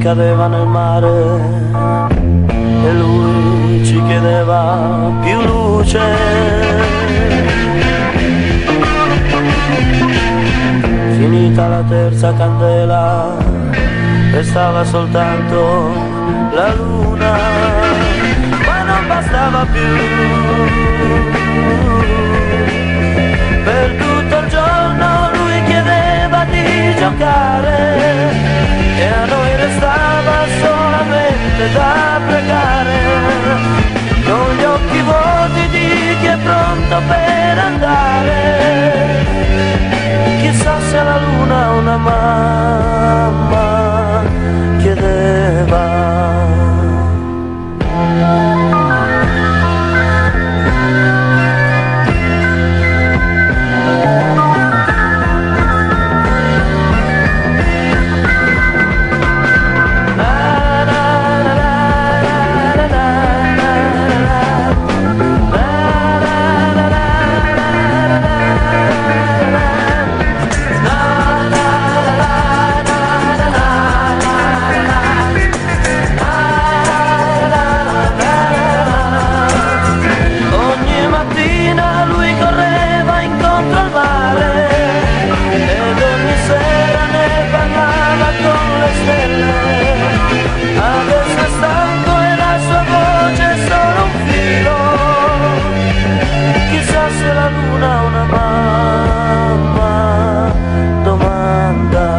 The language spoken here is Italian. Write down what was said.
Cadeva nel mare e lui ci chiedeva più luce. Finita la terza candela restava soltanto la luna, ma non bastava più. Per tutto il giorno lui chiedeva di giocare e a noi restava solamente da pregare, con gli occhi vuoti di chi è pronto per andare. Chissà se la luna una mamma chiedeva. Adesso è stanco e la sua voce è solo un filo. Chissà se la luna ha una mamma domanda.